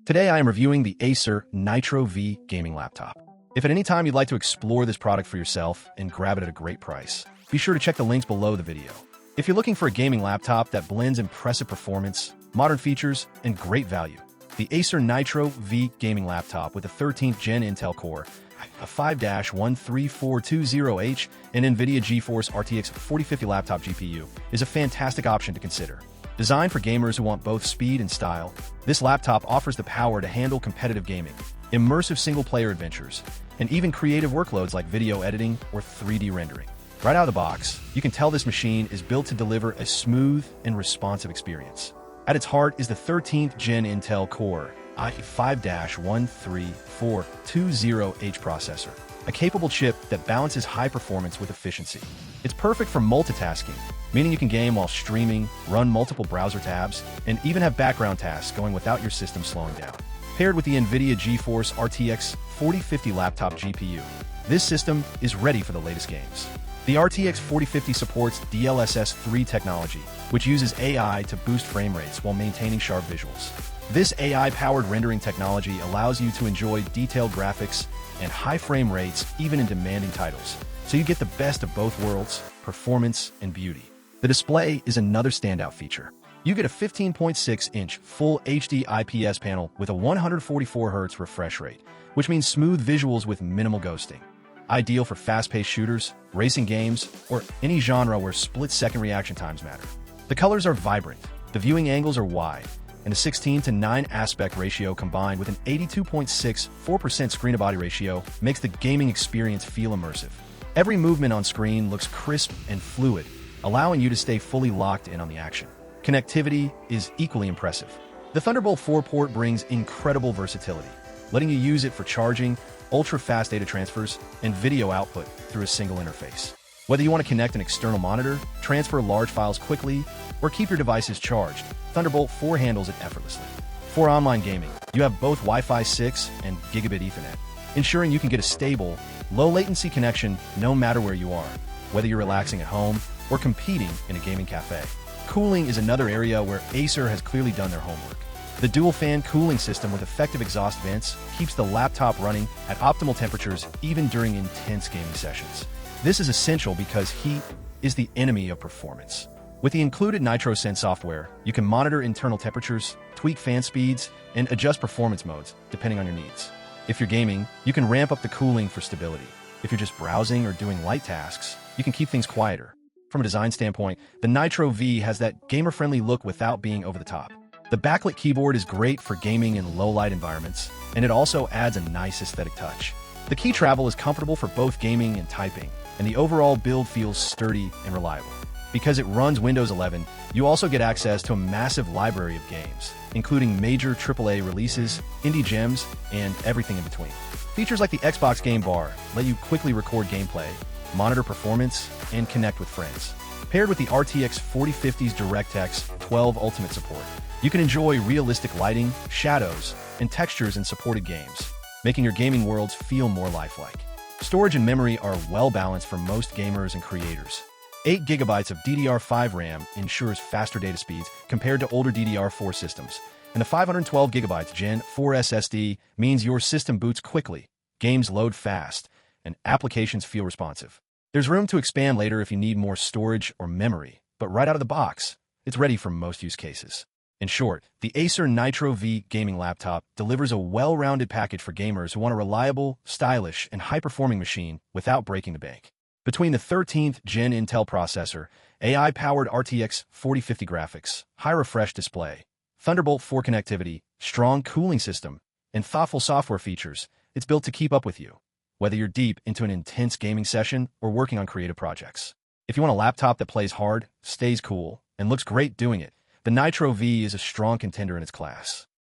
Today I am reviewing the Acer Nitro V gaming laptop. If at any time you'd like to explore this product for yourself and grab it at a great price, be sure to check the links below the video. If you're looking for a gaming laptop that blends impressive performance, modern features, and great value, the Acer Nitro V gaming laptop with a 13th Gen Intel Core, i5-13420H, and NVIDIA GeForce RTX 4050 laptop GPU is a fantastic option to consider. Designed for gamers who want both speed and style, this laptop offers the power to handle competitive gaming, immersive single-player adventures, and even creative workloads like video editing or 3D rendering. Right out of the box, you can tell this machine is built to deliver a smooth and responsive experience. At its heart is the 13th Gen Intel Core i5-13420H processor, a capable chip that balances high performance with efficiency. It's perfect for multitasking, meaning you can game while streaming, run multiple browser tabs, and even have background tasks going without your system slowing down. Paired with the NVIDIA GeForce RTX 4050 laptop GPU, this system is ready for the latest games. The RTX 4050 supports DLSS 3 technology, which uses AI to boost frame rates while maintaining sharp visuals. This AI-powered rendering technology allows you to enjoy detailed graphics and high frame rates even in demanding titles, so you get the best of both worlds, performance and beauty. The display is another standout feature. You get a 15.6-inch Full HD IPS panel with a 144Hz refresh rate, which means smooth visuals with minimal ghosting. Ideal for fast-paced shooters, racing games, or any genre where split-second reaction times matter. The colors are vibrant, the viewing angles are wide, and a 16:9 aspect ratio combined with an 82.64% screen-to-body ratio makes the gaming experience feel immersive. Every movement on screen looks crisp and fluid, allowing you to stay fully locked in on the action. Connectivity is equally impressive. The Thunderbolt 4 port brings incredible versatility, letting you use it for charging, ultra-fast data transfers, and video output through a single interface. Whether you want to connect an external monitor, transfer large files quickly, or keep your devices charged, Thunderbolt 4 handles it effortlessly. For online gaming, you have both Wi-Fi 6 and Gigabit Ethernet, ensuring you can get a stable, low-latency connection no matter where you are, whether you're relaxing at home or competing in a gaming cafe. Cooling is another area where Acer has clearly done their homework. The dual-fan cooling system with effective exhaust vents keeps the laptop running at optimal temperatures even during intense gaming sessions. This is essential because heat is the enemy of performance. With the included NitroSense software, you can monitor internal temperatures, tweak fan speeds, and adjust performance modes depending on your needs. If you're gaming, you can ramp up the cooling for stability. If you're just browsing or doing light tasks, you can keep things quieter. From a design standpoint, the Nitro V has that gamer-friendly look without being over the top. The backlit keyboard is great for gaming in low-light environments, and it also adds a nice aesthetic touch. The key travel is comfortable for both gaming and typing, and the overall build feels sturdy and reliable. Because it runs Windows 11, you also get access to a massive library of games, including major AAA releases, indie gems, and everything in between. Features like the Xbox Game Bar let you quickly record gameplay, monitor performance, and connect with friends. Paired with the RTX 4050's DirectX 12 Ultimate support, you can enjoy realistic lighting, shadows, and textures in supported games, making your gaming worlds feel more lifelike. Storage and memory are well balanced for most gamers and creators. 8GB of DDR5 RAM ensures faster data speeds compared to older DDR4 systems, and the 512GB Gen 4 SSD means your system boots quickly, games load fast, and applications feel responsive. There's room to expand later if you need more storage or memory, but right out of the box, it's ready for most use cases. In short, the Acer Nitro V gaming laptop delivers a well-rounded package for gamers who want a reliable, stylish, and high-performing machine without breaking the bank. Between the 13th Gen Intel processor, AI-powered RTX 4050 graphics, high refresh display, Thunderbolt 4 connectivity, strong cooling system, and thoughtful software features, it's built to keep up with you, whether you're deep into an intense gaming session or working on creative projects. If you want a laptop that plays hard, stays cool, and looks great doing it, the Nitro V is a strong contender in its class.